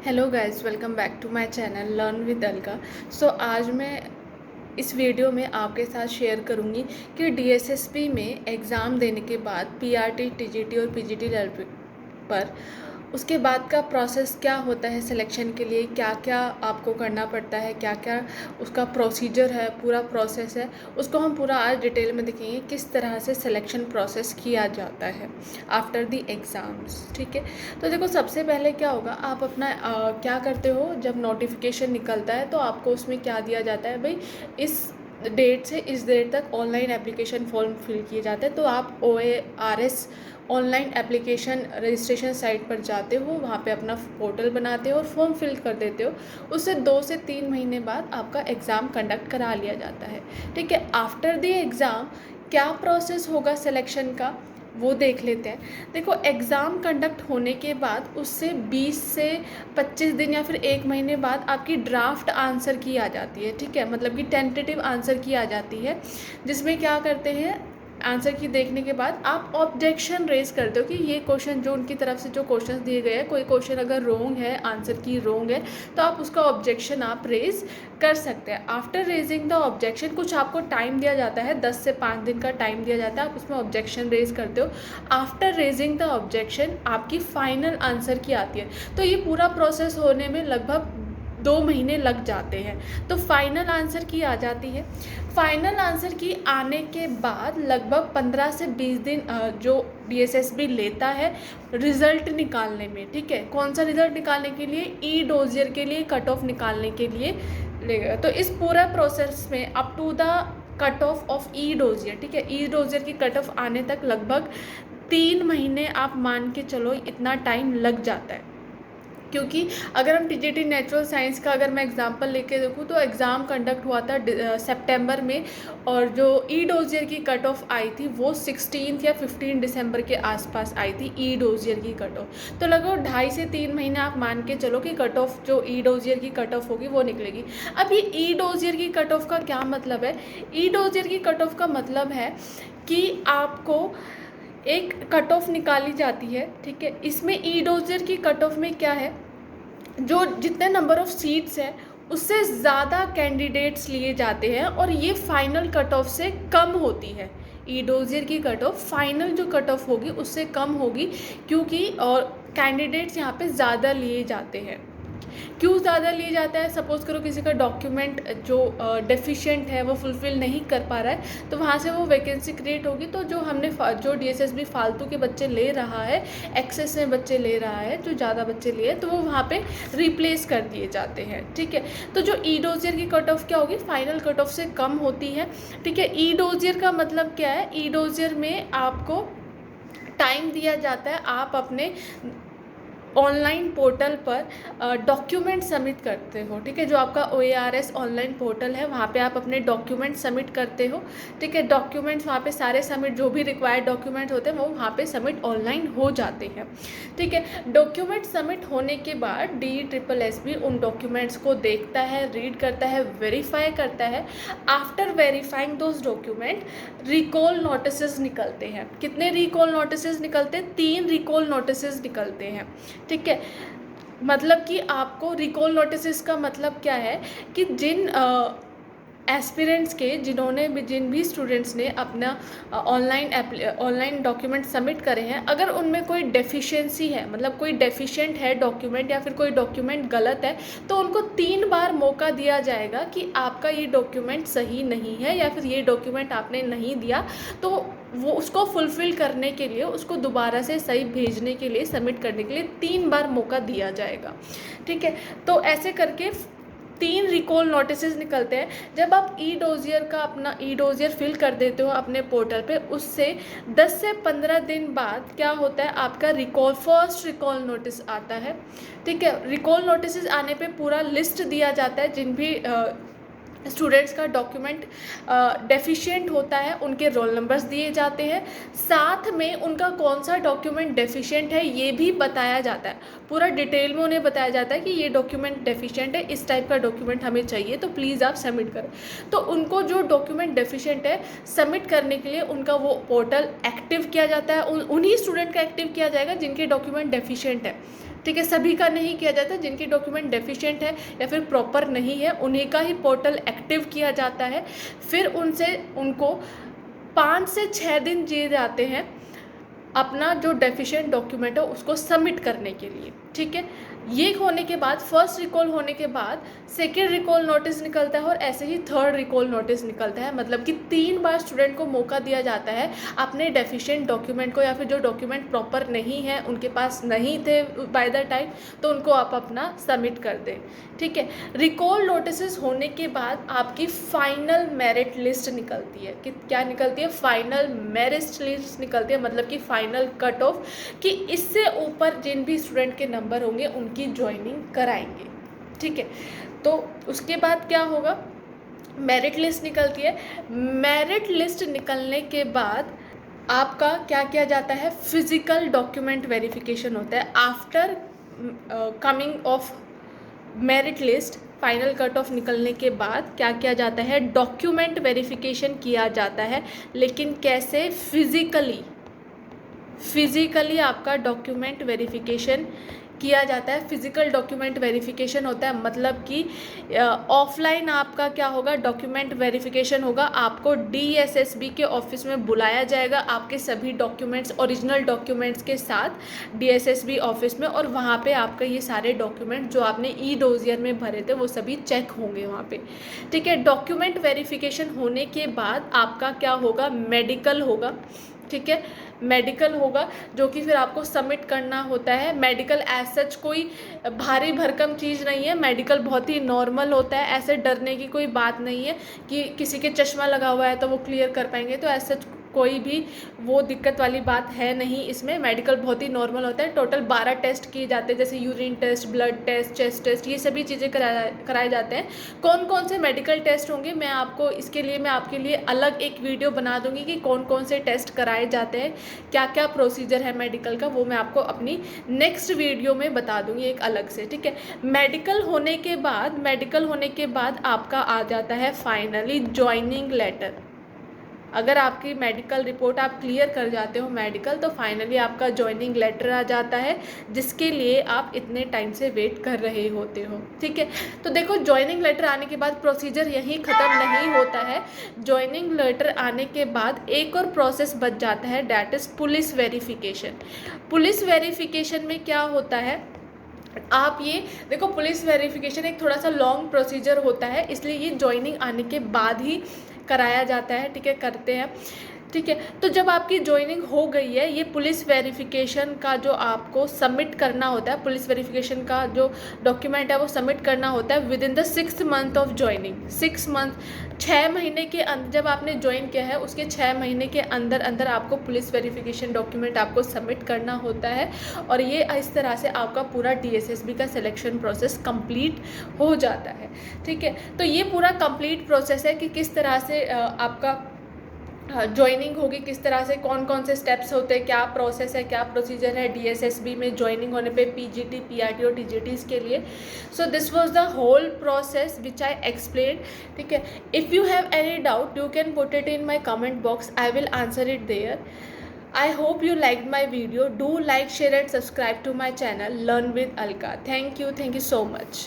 Hello guys, welcome back to my channel learn with Alka. आज मैं इस वीडियो में आपके साथ शेयर करूंगी कि डीएसएसपी में एग्ज़ाम देने के बाद पीआरटी, टीजीटी और पीजीटी लेवल पर उसके बाद का प्रोसेस क्या होता है, सिलेक्शन के लिए क्या क्या आपको करना पड़ता है, क्या क्या उसका प्रोसीजर है, पूरा प्रोसेस है, उसको हम पूरा आज डिटेल में देखेंगे किस तरह से सिलेक्शन प्रोसेस किया जाता है आफ्टर द एग्ज़ाम्स। ठीक है, तो देखो सबसे पहले क्या होगा, आप अपना क्या करते हो, जब नोटिफिकेशन निकलता है तो आपको उसमें क्या दिया जाता है, भाई इस डेट से इस डेट तक ऑनलाइन एप्लीकेशन फॉर्म फिल किए जाते हैं। तो आप OARS online application registration site पर जाते हो, वहाँ पे अपना पोर्टल बनाते हो और फॉर्म फिल कर देते हो। उससे 2 से 3 महीने बाद आपका एग्ज़ाम कंडक्ट करा लिया जाता है। ठीक है, आफ्टर द एग्ज़ाम क्या प्रोसेस होगा सिलेक्शन का, वो देख लेते हैं। देखो एग्ज़ाम कंडक्ट होने के बाद उससे 20 से 25 दिन या फिर 1 महीने बाद आपकी ड्राफ्ट आंसर की आ जाती है। ठीक है, मतलब कि टेंटेटिव आंसर की आ जाती है, जिसमें क्या करते हैं, आंसर की देखने के बाद आप ऑब्जेक्शन रेज करते हो कि ये क्वेश्चन जो उनकी तरफ से जो क्वेश्चन दिए गए हैं, कोई क्वेश्चन अगर रोंग है, आंसर की रोंग है, तो आप उसका ऑब्जेक्शन आप रेज कर सकते हैं। आफ्टर रेजिंग द ऑब्जेक्शन कुछ आपको टाइम दिया जाता है, 10 से 5 दिन का टाइम दिया जाता है, आप उसमें ऑब्जेक्शन रेज करते हो। आफ्टर रेजिंग द ऑब्जेक्शन आपकी फाइनल आंसर की आती है। तो ये पूरा प्रोसेस होने में लगभग 2 महीने लग जाते हैं। तो फाइनल आंसर की आ जाती है। फाइनल आंसर की आने के बाद लगभग 15 से 20 दिन जो डीएसएसबी लेता है रिज़ल्ट निकालने में। ठीक है, कौन सा रिज़ल्ट निकालने के लिए, ई डोजियर के लिए, कट ऑफ निकालने के लिए लेगा। तो इस पूरा प्रोसेस में up to the cut off e dossier, ठीक है, ई डोजियर की कट ऑफ आने तक लगभग 3 महीने आप मान के चलो, इतना टाइम लग जाता है। क्योंकि अगर हम टीजीटी नेचुरल साइंस का अगर मैं एग्जांपल लेके देखूँ तो एग्ज़ाम कंडक्ट हुआ था सितंबर में, और जो ई डोजियर की कट ऑफ आई थी वो 16 या 15 दिसंबर के आसपास आई थी, ई डोजियर की कट ऑफ। तो लगभग 2.5 से 3 महीने आप मान के चलो कि कट ऑफ जो ई डोजियर की कट ऑफ होगी वो निकलेगी। अब ये ई डोजियर की कट ऑफ का क्या मतलब है, ई डोजियर की कट ऑफ का मतलब है कि आपको एक कट ऑफ निकाली जाती है। ठीक है, इसमें ई डोजियर की कट ऑफ में क्या है, जो जितने नंबर ऑफ सीट्स हैं उससे ज़्यादा कैंडिडेट्स लिए जाते हैं, और ये फाइनल कट ऑफ से कम होती है। ई डोजियर की कट ऑफ फाइनल जो कट ऑफ होगी उससे कम होगी, क्योंकि और कैंडिडेट्स यहाँ पे ज़्यादा लिए जाते हैं। क्यों ज़्यादा लिए जाता है, सपोज़ करो किसी का डॉक्यूमेंट जो डेफिशिएंट है वो फुलफ़िल नहीं कर पा रहा है, तो वहाँ से वो वैकेंसी क्रिएट होगी। तो जो डीएसएसबी फालतू के बच्चे ले रहा है, एक्सेस में बच्चे ले रहा है, जो ज़्यादा बच्चे लिए, तो वो वहाँ पे रिप्लेस कर दिए जाते हैं। ठीक है, तो जो ई डोजियर की कट ऑफ क्या होगी, फाइनल कट ऑफ से कम होती है। ठीक है, ई डोजियर का मतलब क्या है, ई डोजियर में आपको टाइम दिया जाता है, आप अपने ऑनलाइन पोर्टल पर डॉक्यूमेंट सबमिट करते हो। ठीक है, जो आपका OARS ऑनलाइन पोर्टल है वहाँ पे आप अपने डॉक्यूमेंट सबमिट करते हो। ठीक है, डॉक्यूमेंट्स वहाँ पे सारे सबमिट, जो भी रिक्वायर्ड डॉक्यूमेंट होते हैं वो वहाँ पे सबमिट ऑनलाइन हो जाते हैं। ठीक है, डॉक्यूमेंट सबमिट होने के बाद DSSB उन डॉक्यूमेंट्स को देखता है, रीड करता है, वेरीफाई करता है। After verifying those document recall notices निकलते हैं। कितने रिकॉल नोटिसेस निकलते हैं, 3 रिकॉल नोटिसेस निकलते हैं। ठीक है, मतलब कि आपको रिकॉल नोटिस का मतलब क्या है कि जिन एस्पिरेंट्स के जिन भी स्टूडेंट्स ने अपना ऑनलाइन डॉक्यूमेंट सबमिट करे हैं, अगर उनमें कोई डेफिशिएंसी है, मतलब कोई डेफिशिएंट है डॉक्यूमेंट या फिर कोई डॉक्यूमेंट गलत है, तो उनको 3 बार मौका दिया जाएगा कि आपका ये डॉक्यूमेंट सही नहीं है या फिर ये डॉक्यूमेंट आपने नहीं दिया। तो वो उसको फुलफ़िल करने के लिए, उसको दोबारा से सही भेजने के लिए, सबमिट करने के लिए 3 बार मौका दिया जाएगा। ठीक है, तो ऐसे करके 3 रिकॉल नोटिसेस निकलते हैं। जब आप ई डोजियर का अपना ई डोजियर फिल कर देते हो अपने पोर्टल पे, उससे 10 से 15 दिन बाद क्या होता है, आपका फर्स्ट रिकॉल नोटिस आता है। ठीक है, रिकॉल नोटिस आने पे पूरा लिस्ट दिया जाता है, जिन भी स्टूडेंट्स का डॉक्यूमेंट डेफिशिएंट होता है उनके रोल नंबर्स दिए जाते हैं, साथ में उनका कौन सा डॉक्यूमेंट डेफिशिएंट है ये भी बताया जाता है। पूरा डिटेल में उन्हें बताया जाता है कि ये डॉक्यूमेंट डेफिशिएंट है, इस टाइप का डॉक्यूमेंट हमें चाहिए, तो प्लीज़ आप सबमिट करें। तो उनको जो डॉक्यूमेंट डेफिशिएंट है सबमिट करने के लिए उनका वो पोर्टल एक्टिव किया जाता है, उन्हीं स्टूडेंट का एक्टिव किया जाएगा जिनके डॉक्यूमेंट डेफिशिएंट है। ठीक है, सभी का नहीं किया जाता, जिनकी डॉक्यूमेंट डेफिशिएंट है या फिर प्रॉपर नहीं है उन्हीं का ही पोर्टल एक्टिव किया जाता है। फिर उनको 5 से 6 दिन दिए जाते हैं अपना जो डेफिशिएंट डॉक्यूमेंट है उसको सबमिट करने के लिए। ठीक है, ये होने के बाद फर्स्ट रिकॉल होने के बाद सेकेंड रिकॉल नोटिस निकलता है और ऐसे ही थर्ड रिकॉल नोटिस निकलता है। मतलब कि 3 बार स्टूडेंट को मौका दिया जाता है अपने डेफिशिएंट डॉक्यूमेंट को, या फिर जो डॉक्यूमेंट प्रॉपर नहीं है, उनके पास नहीं थे बाय द टाइम, तो उनको आप अपना सबमिट कर दें। ठीक है, रिकॉल नोटिस होने के बाद आपकी फाइनल मेरिट लिस्ट निकलती है। कि क्या निकलती है? फाइनल मेरिट लिस्ट निकलती है, मतलब कि फाइनल कट ऑफ, कि इससे ऊपर जिन भी स्टूडेंट के नंबर होंगे उनकी ज्वाइनिंग कराएंगे। ठीक है, तो उसके बाद क्या होगा? मेरिट लिस्ट निकलती है। मेरिट लिस्ट निकलने के बाद आपका क्या किया जाता है? फिजिकल डॉक्यूमेंट वेरिफिकेशन होता है। After coming of merit list, final cut off निकलने के बाद क्या किया जाता है? डॉक्यूमेंट वेरिफिकेशन किया जाता है। लेकिन कैसे? फिजिकली आपका डॉक्यूमेंट वेरिफिकेशन किया जाता है। फिजिकल डॉक्यूमेंट वेरिफिकेशन होता है, मतलब कि ऑफलाइन आपका क्या होगा? डॉक्यूमेंट वेरिफिकेशन होगा। आपको डीएसएसबी के ऑफिस में बुलाया जाएगा आपके सभी डॉक्यूमेंट्स, ओरिजिनल डॉक्यूमेंट्स के साथ डीएसएसबी ऑफिस में, और वहाँ पे आपका ये सारे डॉक्यूमेंट जो आपने ई डोजियर में भरे थे वो सभी चेक होंगे वहाँ पे। ठीक है, डॉक्यूमेंट वेरिफिकेशन होने के बाद आपका क्या होगा? मेडिकल होगा। ठीक है, मेडिकल होगा जो कि फिर आपको सबमिट करना होता है। मेडिकल एज सच कोई भारी भरकम चीज़ नहीं है, मेडिकल बहुत ही नॉर्मल होता है। ऐसे डरने की कोई बात नहीं है कि किसी के चश्मा लगा हुआ है तो वो क्लियर कर पाएंगे, तो एज सच कोई भी वो दिक्कत वाली बात है नहीं इसमें। मेडिकल बहुत ही नॉर्मल होता है। टोटल 12 टेस्ट किए जाते हैं, जैसे urine test, blood test, chest test, ये सभी चीज़ें कराए जाते हैं। कौन कौन से मेडिकल टेस्ट होंगे मैं आपके लिए अलग एक वीडियो बना दूंगी कि कौन कौन से टेस्ट कराए जाते हैं, क्या क्या प्रोसीजर है मेडिकल का, वो मैं आपको अपनी नेक्स्ट वीडियो में बता दूंगी एक अलग से। ठीक है, मेडिकल होने के बाद आपका आ जाता है फाइनली ज्वाइनिंग लेटर। अगर आपकी मेडिकल रिपोर्ट आप क्लियर कर जाते हो मेडिकल, तो फाइनली आपका ज्वाइनिंग लेटर आ जाता है, जिसके लिए आप इतने टाइम से वेट कर रहे होते हो। ठीक है, तो देखो ज्वाइनिंग लेटर आने के बाद प्रोसीजर यहीं ख़त्म नहीं होता है। ज्वाइनिंग लेटर आने के बाद एक और प्रोसेस बच जाता है, that is police verification. Police verification में क्या होता है? आप ये देखो, पुलिस वेरिफिकेशन एक थोड़ा सा लॉन्ग प्रोसीजर होता है, इसलिए ये ज्वाइनिंग आने के बाद ही कराया जाता है। ठीक है, करते हैं। ठीक है, तो जब आपकी ज्वाइनिंग हो गई है, ये पुलिस वेरिफिकेशन का जो आपको सबमिट करना होता है, पुलिस वेरिफिकेशन का जो डॉक्यूमेंट है वो सबमिट करना होता है with in the 6th month of joining. 6 month, 6 महीने के अंदर, जब आपने ज्वाइन किया है उसके 6 महीने के अंदर अंदर आपको पुलिस वेरिफिकेशन डॉक्यूमेंट आपको सबमिट करना होता है। और ये इस तरह से आपका पूरा डीएसएसबी का सिलेक्शन प्रोसेस कंप्लीट हो जाता है। ठीक है, तो ये पूरा कंप्लीट प्रोसेस है कि किस तरह से आपका ज्वाइनिंग होगी, किस तरह से, कौन कौन से स्टेप्स होते हैं, क्या प्रोसेस है, क्या प्रोसीजर है डीएसएसबी में ज्वाइनिंग होने पे, पीजीटी, पीआरटी और टीजीटीज़ के लिए। So this was the whole process which I explain. ठीक है, if you have any doubt you can put it in my comment box, I will answer it there. I hope you liked my video. Do like, share and subscribe to my channel Learn with Alka. Thank you so much.